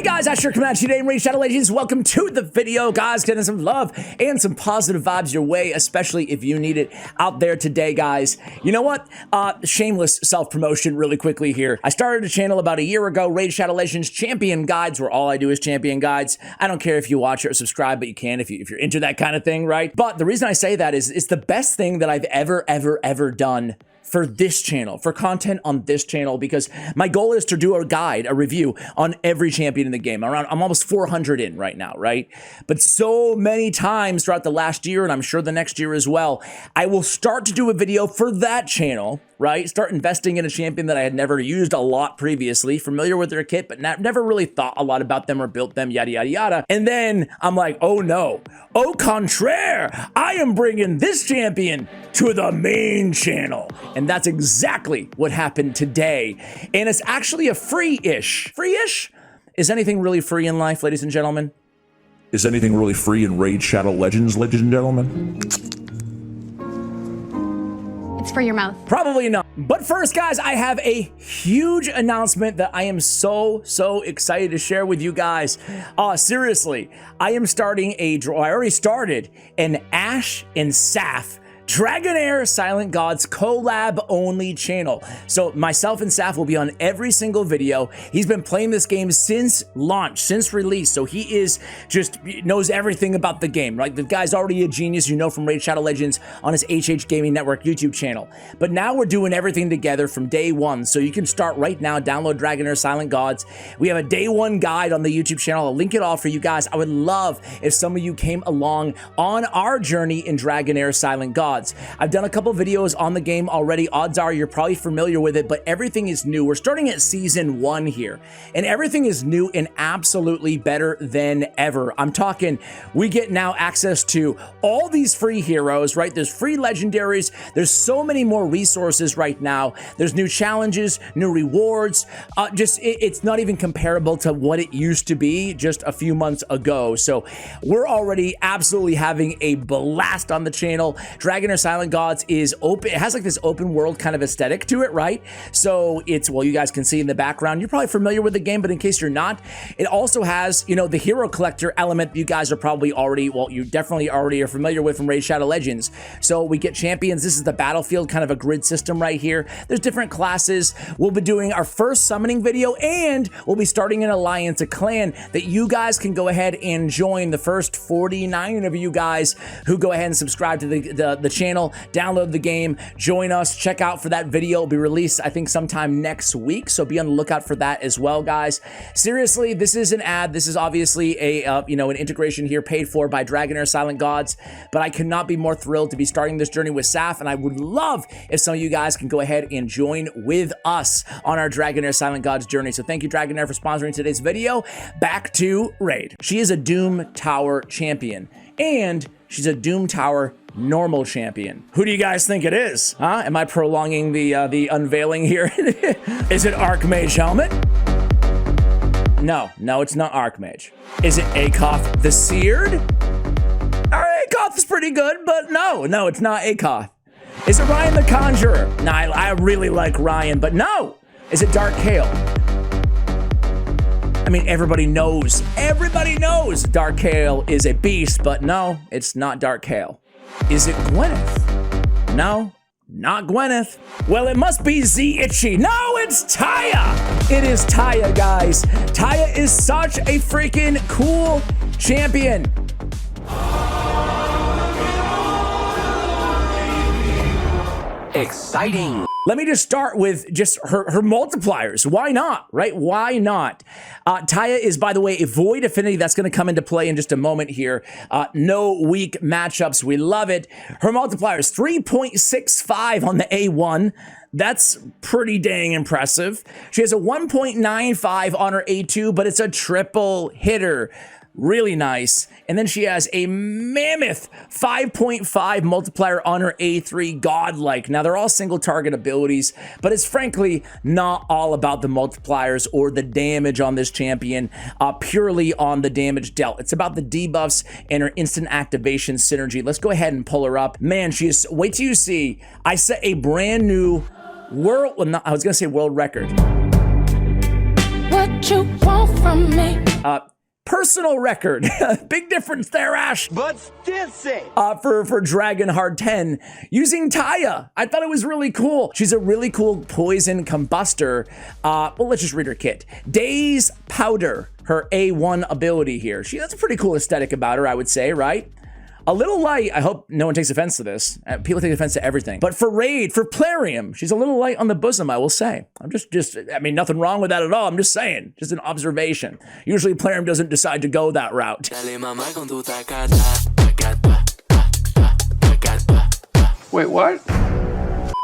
Guys, Asher coming at you today, Raid Shadow Legends. Welcome to the video, guys. Getting some love and some positive vibes your way, especially if you need it out there today, guys. You know what? Shameless self-promotion really quickly here. I started a channel about a year ago, Raid Shadow Legends Champion Guides, where all I do is champion guides. I don't care if you watch it or subscribe, but you can if you're into that kind of thing, right? But the reason I say that is it's the best thing that I've ever done for this channel, for content on this channel, because my goal is to do a guide, a review on every champion in the game. I'm almost 400 in right now, right? But so many times throughout the last year, and I'm sure the next year as well, I will start to do a video for that channel, right? Start investing in a champion that I had never used a lot previously, familiar with their kit, but never really thought a lot about them or built them, yada, yada, yada. And then I'm like, oh no, au contraire, I am bringing this champion to the main channel. And that's exactly what happened today. And it's actually a free-ish. Free-ish? Is anything really free in life, ladies and gentlemen? Is anything really free in Raid Shadow Legends, ladies and gentlemen? It's for your mouth. Probably not. But first, guys, I have a huge announcement that I am so excited to share with you guys. Seriously, I am starting a draw. I already started an Ash and Saf Dragonair Silent Gods collab only channel. So myself and Saf will be on every single video. He's been playing this game since launch, since release. So he is just knows everything about the game, right? The guy's already a genius, you know, from Raid Shadow Legends on his HH Gaming Network YouTube channel. But now we're doing everything together from day one. So you can start right now, download Dragonair Silent Gods. We have a day one guide on the YouTube channel. I'll link it all for you guys. I would love if some of you came along on our journey in Dragonair Silent Gods. I've done a couple videos on the game already. Odds are you're probably familiar with it, but everything is new. We're starting at season 1 here, and everything is new and absolutely better than ever. I'm talking, we get now access to all these free heroes, right? There's free legendaries. There's so many more resources right now. There's new challenges, new rewards. It's not even comparable to what it used to be just a few months ago. So we're already absolutely having a blast on the channel. Dragonair Silent Gods is open. It has like this open world kind of aesthetic to it, right? So it's, well, you guys can see in the background, you're probably familiar with the game, but in case you're not, it also has, you know, the hero collector element you guys are probably already, well, you definitely already are familiar with from Raid Shadow Legends. So we get champions. This is the battlefield, kind of a grid system right here. There's different classes. We'll be doing our first summoning video, and we'll be starting an alliance, a clan that you guys can go ahead and join. The first 49 of you guys who go ahead and subscribe to the channel, download the game, join us, check out for that video. It'll be released, I think, sometime next week, so be on the lookout for that as well, guys. Seriously, this is an ad. This is obviously a you know, an integration here paid for by Dragonair Silent Gods, but I could not be more thrilled to be starting this journey with Saf, and I would love if some of you guys can go ahead and join with us on our Dragonair Silent Gods journey. So thank you, Dragonair, for sponsoring today's video. Back to Raid. She is a Doom Tower champion, and she's a Doom Tower normal champion. Who do you guys think it is? Huh? Am I prolonging the unveiling here? Is it Archmage Helmet? No, it's not Archmage. Is it Akoth the Seared? Akoth is pretty good, but no, it's not Akoth. Is it Ryan the Conjurer? No, I really like Ryan, but no. Is it Dark Kale? I mean, everybody knows Dark Kale is a beast, but no, it's not Dark Kale. Is it Gwyneth? No, not Gwyneth. Well, it must be Z-Itchy. No, it's Taya. It is Taya, guys. Taya is such a freaking cool champion. Exciting. Let me just start with just her multipliers. Why not, right? Why not? Taya is, by the way, a Void Affinity that's going to come into play in just a moment here. No weak matchups. We love it. Her multipliers, 3.65 on the A1. That's pretty dang impressive. She has a 1.95 on her A2, but it's a triple hitter. Really nice. And then she has a mammoth 5.5 multiplier on her A3, godlike. Now, they're all single target abilities, but it's frankly not all about the multipliers or the damage on this champion, purely on the damage dealt. It's about the debuffs and her instant activation synergy. Let's go ahead and pull her up. Man, she is, wait till you see, I set a brand new world, well, I was gonna say world record. what you want from me. Personal record. Big difference there, Ash. But still say. For Dragon Hard 10 using Taya. I thought it was really cool. She's a really cool poison combustor. Well, let's just read her kit. Daze Powder, her A1 ability here. That's a pretty cool aesthetic about her, I would say, right? A little light. I hope no one takes offense to this. People take offense to everything. But for Raid, for Plarium, she's a little light on the bosom, I will say. I mean, nothing wrong with that at all. I'm just saying. Just an observation. Usually Plarium doesn't decide to go that route. Wait, what?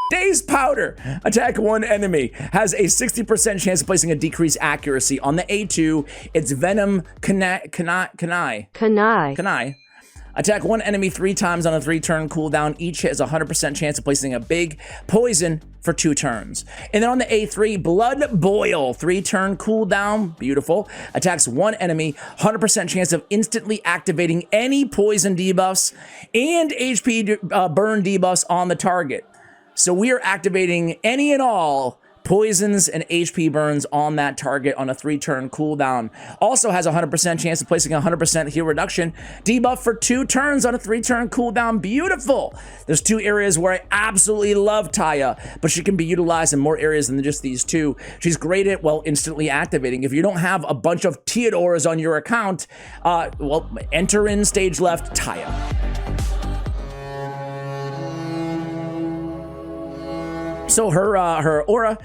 Daze Powder. Attack one enemy. Has a 60% chance of placing a decreased accuracy. On the A2, it's Venom Kanai. Attack one enemy 3 times on a 3-turn cooldown. Each hit has a 100% chance of placing a big poison for 2 turns. And then on the A3, Blood Boil, 3-turn cooldown. Beautiful. Attacks one enemy, 100% chance of instantly activating any poison debuffs and HP burn debuffs on the target. So we are activating any and all poisons and HP burns on that target on a 3-turn cooldown. Also has a 100% chance of placing a 100% heal reduction debuff for 2 turns on a 3-turn cooldown. Beautiful. There's 2 areas where I absolutely love Taya, but she can be utilized in more areas than just these 2. She's great at, well, instantly activating. If you don't have a bunch of Theodores on your account, well, enter in stage left, Taya. So her aura,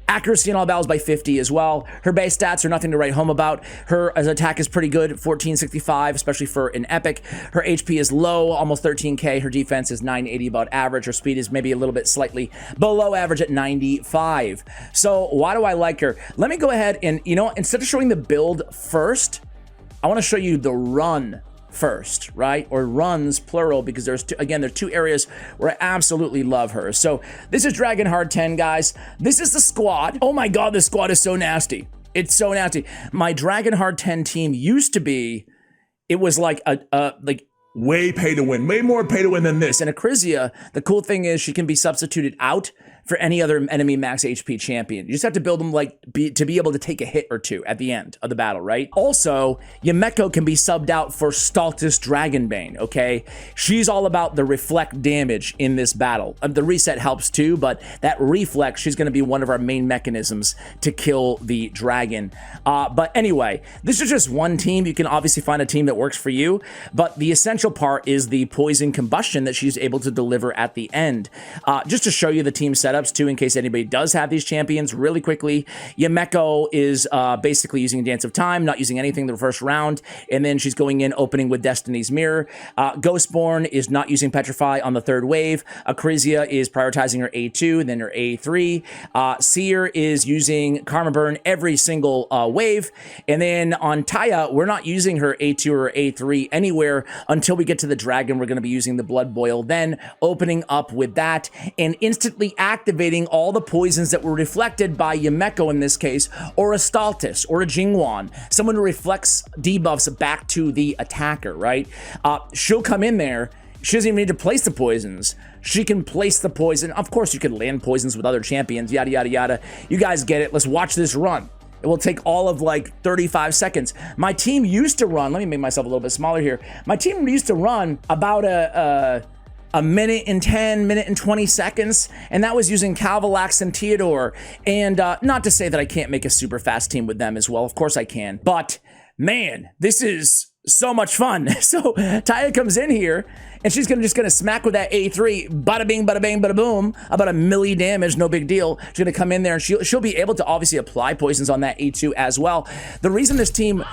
accuracy in all battles by 50 as well. Her base stats are nothing to write home about. Her attack is pretty good, 1465, especially for an epic. Her HP is low, almost 13k. Her defense is 980, about average. Her speed is maybe a little bit slightly below average at 95. So why do I like her? Let me go ahead and, instead of showing the build first, I want to show you the run first, right? Or runs, plural, because there's two areas where I absolutely love her. So this is Dragon Hard 10, guys. This is the squad. Oh my God, this squad is so nasty. It's so nasty. My Dragon Hard 10 team used to be, it was like Way pay to win. Way more pay to win than this. And Acrisia, the cool thing is she can be substituted out for any other enemy max HP champion. You just have to build them to be able to take a hit or 2 at the end of the battle, right? Also, Yumeko can be subbed out for Staltus Dragonbane, okay? She's all about the reflect damage in this battle. The reset helps too, but that reflex, she's gonna be one of our main mechanisms to kill the dragon. But anyway, this is just one team. You can obviously find a team that works for you, but the essential part is the poison combustion that she's able to deliver at the end. Just to show you the team setups too, in case anybody does have these champions really quickly. Yumeko is basically using Dance of Time, not using anything the first round, and then she's going in opening with Destiny's Mirror. Ghostborn is not using Petrify on the 3rd wave. Acrisia is prioritizing her A2, then her A3. Seer is using Karma Burn every single wave, and then on Taya, we're not using her A2 or A3 anywhere until we get to the dragon. We're going to be using the Blood Boil, then opening up with that and instantly activating all the poisons that were reflected by Yumeko in this case, or a Staltus, or a Jingwan, someone who reflects debuffs back to the attacker, right? She'll come in there. She doesn't even need to place the poisons. She can place the poison. Of course, you can land poisons with other champions, yada, yada, yada. You guys get it. Let's watch this run. It will take all of like 35 seconds. My team used to run, let me make myself a little bit smaller here. My team used to run about a minute and 10, minute and 20 seconds, and that was using Calvalax and Theodore. And not to say that I can't make a super fast team with them as well, of course I can, but man, this is so much fun. So Taya comes in here, and she's just gonna smack with that A3, bada bing, bada bang, bada boom, about a milli damage, no big deal. She's gonna come in there, and she'll be able to obviously apply poisons on that A2 as well. The reason this team,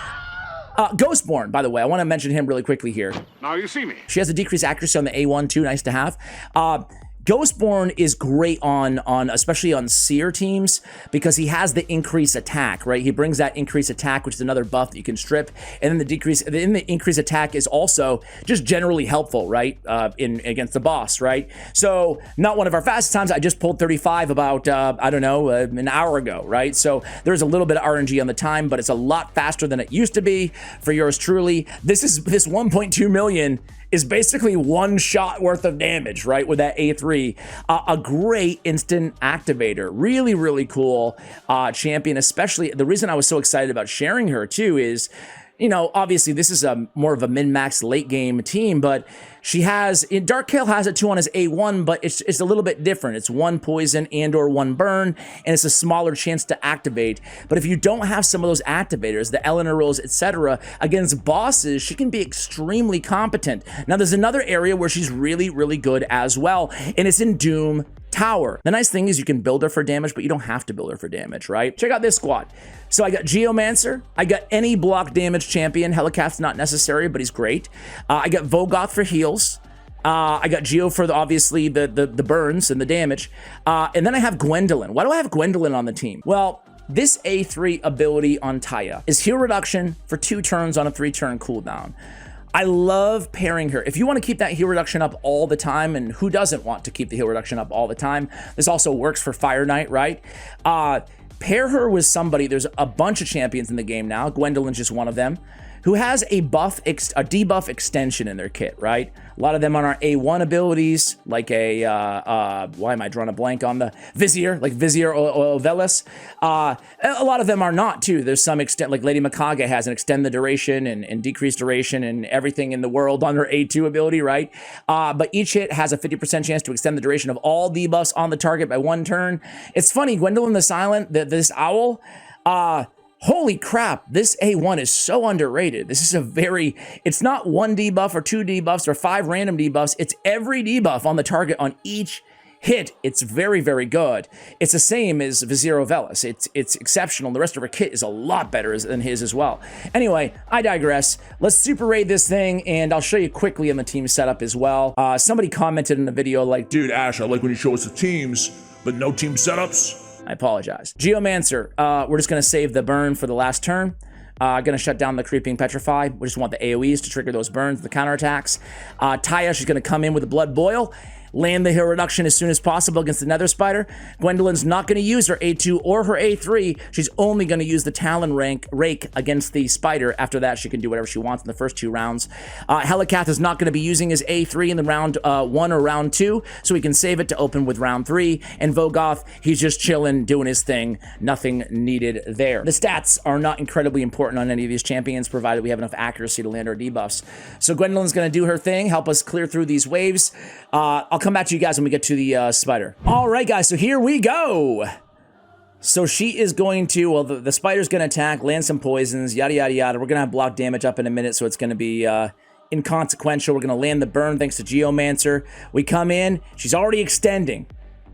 Ghostborn, by the way, I wanna mention him really quickly here. Now you see me. She has a decreased accuracy on the A1 too, nice to have. Ghostborn is great on especially on Seer teams because he has the increased attack, right? He brings that increased attack, which is another buff that you can strip, and then the increased attack is also just generally helpful, right? Against the boss, right? So not one of our fastest times. I just pulled 35 about I don't know, an hour ago, right? So there's a little bit of RNG on the time, but it's a lot faster than it used to be for yours truly. This 1.2 million is basically one shot worth of damage, right? With that A3, a great instant activator. Really, really cool champion, especially the reason I was so excited about sharing her too is, you know, obviously this is a more of a min-max late game team, but she has, Dark Kale has it too on his A1, but it's a little bit different. It's one poison and or one burn, and it's a smaller chance to activate. But if you don't have some of those activators, the Eleanor rolls, etc., against bosses, she can be extremely competent. Now there's another area where she's really, really good as well, and it's in Doom Tower. The nice thing is you can build her for damage, but you don't have to build her for damage, right? Check out this squad. So I got Geomancer, I got any block damage champion. Helicath's not necessary, but he's great. I got Vogoth for heals. I got Geo for obviously the burns and the damage. And then I have Gwendolyn. Why do I have Gwendolyn on the team? Well, this A3 ability on Taya is heal reduction for 2 turns on a 3-turn cooldown. I love pairing her. If you want to keep that heal reduction up all the time, and who doesn't want to keep the heal reduction up all the time? This also works for Fire Knight, right? Pair her with somebody. There's a bunch of champions in the game now. Gwendolyn's just one of them, who has a debuff extension in their kit, right? A lot of them on our A1 abilities, like why am I drawing a blank on the Vizier, like Vizier or Velis. A lot of them are not too. There's some extent, like Lady Mikage has an extend the duration and decrease duration and everything in the world on her A2 ability, right? But each hit has a 50% chance to extend the duration of all debuffs on the target by 1 turn. It's funny, Gwendolyn the Silent, this owl, holy crap, this A1 is so underrated. This is it's not 1 debuff or 2 debuffs or 5 random debuffs. It's every debuff on the target on each hit. It's very, very good. It's the same as Vizier Velis. It's exceptional. The rest of her kit is a lot better than his as well. Anyway, I digress. Let's super raid this thing, and I'll show you quickly on the team setup as well. Somebody commented in the video like, Dude, Ash, I like when you show us the teams, but no team setups. I apologize. Geomancer, we're just going to save the burn for the last turn. Going to shut down the Creeping Petrify. We just want the AoEs to trigger those burns, the counterattacks. Taya, she's going to come in with a Blood Boil, land the heal reduction as soon as possible against the Nether Spider. Gwendolyn's not going to use her A2 or her A3. She's only going to use the Talon Rake against the Spider. After that, she can do whatever she wants in the first 2 rounds. Helicath is not going to be using his A3 in the round 1 or round 2, so he can save it to open with round 3. And Vogoth, he's just chilling, doing his thing. Nothing needed there. The stats are not incredibly important on any of these champions, provided we have enough accuracy to land our debuffs. So Gwendolyn's going to do her thing, help us clear through these waves. I'll come back to you guys when we get to the spider. All right, guys, so here we go. So she is going to, well, the spider's going to attack, land some poisons, yada, yada, yada. We're going to have block damage up in a minute, so it's going to be inconsequential. We're going to land the burn thanks to Geomancer. We come in. She's already extending.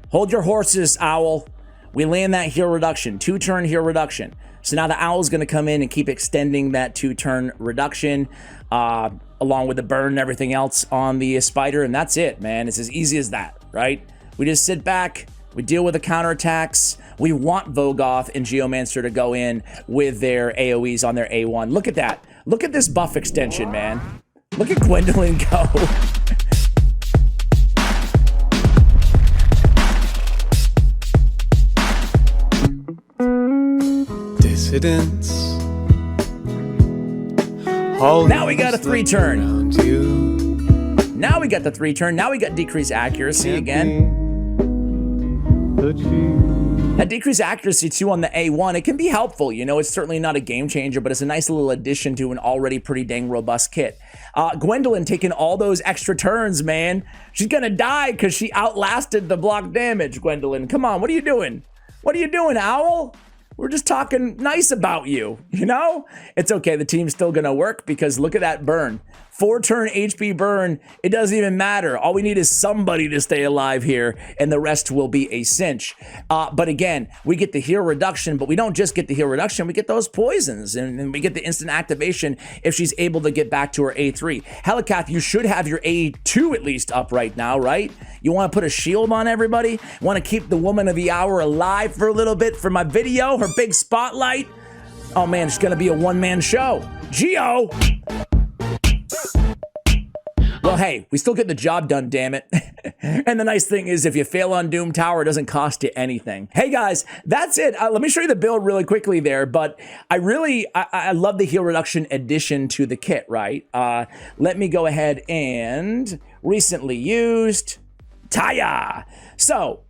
Hold your horses, Owl. We land that heal reduction, 2-turn heal reduction. So now the Owl's going to come in and keep extending that 2-turn reduction, along with the burn and everything else on the spider, and that's it, man. It's as easy as that, right? We just sit back, we deal with the counterattacks. We want Vogoth and Geomancer to go in with their AoEs on their A1. Look at that. Look at this buff extension, man. Look at Gwendolyn go. Dissidents. Now we got a 3-turn. Now we got the 3-turn. Now we got decreased accuracy again. That decreased accuracy too on the A1, it can be helpful. You know, it's certainly not a game changer, but it's a nice little addition to an already pretty dang robust kit. Gwendolyn taking all those extra turns, man. She's gonna die because she outlasted the block damage, Gwendolyn. Come on, what are you doing? What are you doing, Owl? We're just talking nice about you, you know? It's okay, the team's still gonna work because look at that burn. 4-turn HP burn, it doesn't even matter. All we need is somebody to stay alive here, and the rest will be a cinch. But again, we get the heal reduction, but we don't just get the heal reduction, we get those poisons, and we get the instant activation if she's able to get back to her A3. Helicath, you should have your A2 at least up right now, right? You wanna put a shield on everybody? Wanna keep the woman of the hour alive for a little bit for my video, her big spotlight? Oh man, it's gonna be a one-man show. Geo! Well, hey, we still get the job done, damn it. And the nice thing is if you fail on Doom Tower, it doesn't cost you anything. Hey guys, that's it. Let me show you the build really quickly there, but I love the heal reduction addition to the kit, right? Let me go ahead and recently used Taya. So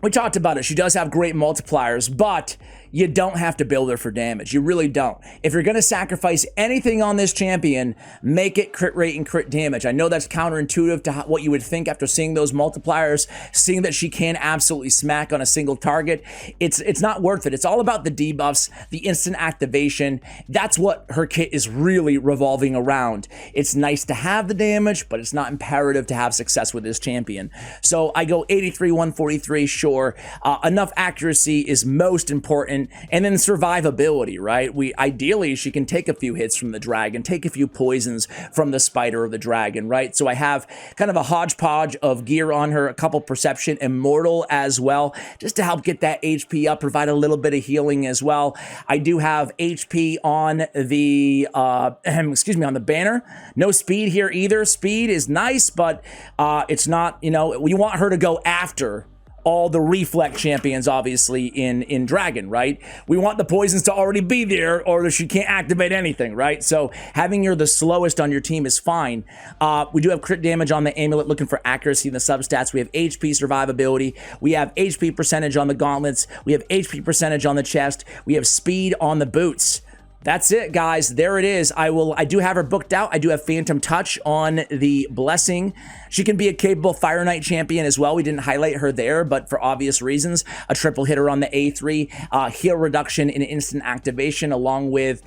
we talked about it. She does have great multipliers, but you don't have to build her for damage. You really don't. If you're going to sacrifice anything on this champion, make it crit rate and crit damage. I know that's counterintuitive to what you would think after seeing those multipliers, seeing that she can absolutely smack on a single target. It's not worth it. It's all about the debuffs, the instant activation. That's what her kit is really revolving around. It's nice to have the damage, but it's not imperative to have success with this champion. So I go 83, 143, sure. Enough accuracy is most important. And then survivability, right? Ideally, she can take a few hits from the dragon, take a few poisons from the spider or the dragon, right? So I have kind of a hodgepodge of gear on her, a couple perception, immortal as well, just to help get that HP up, provide a little bit of healing as well. I do have HP on the, excuse me, on the banner. No speed here either. Speed is nice, but it's not, you know, we want her to go after all the reflect champions, obviously, in Dragon, right? We want the poisons to already be there, or she can't activate anything, right? So having her the slowest on your team is fine. We do have crit damage on the amulet, looking for accuracy in the substats. We have HP survivability. We have HP percentage on the gauntlets. We have HP percentage on the chest. We have speed on the boots. That's it, guys. There it is. I do have her booked out. I do have Phantom Touch on the Blessing. She can be a capable Fire Knight champion as well. We didn't highlight her there, but for obvious reasons, a triple hitter on the A3, heal reduction and instant activation, along with,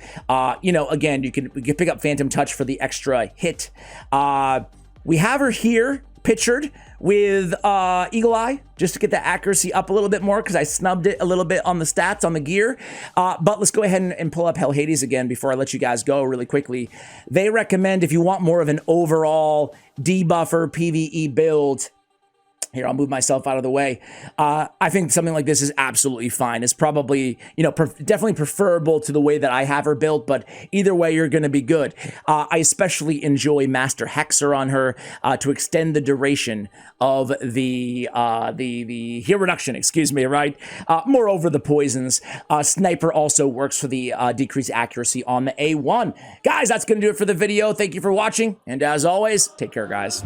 you know, again, you can pick up Phantom Touch for the extra hit. We have her here pictured with Eagle Eye, just to get the accuracy up a little bit more, because I snubbed it a little bit on the stats on the gear. But let's go ahead and pull up Hell Hades again before I let you guys go really quickly. They recommend, if you want more of an overall debuffer PvE build, here, I'll move myself out of the way. I think something like this is absolutely fine. It's probably, you know, definitely preferable to the way that I have her built, but either way, you're going to be good. I especially enjoy Master Hexer on her to extend the duration of the heal reduction, excuse me, right? Moreover, the poisons. Sniper also works for the decreased accuracy on the A1. Guys, that's going to do it for the video. Thank you for watching, and as always, take care, guys.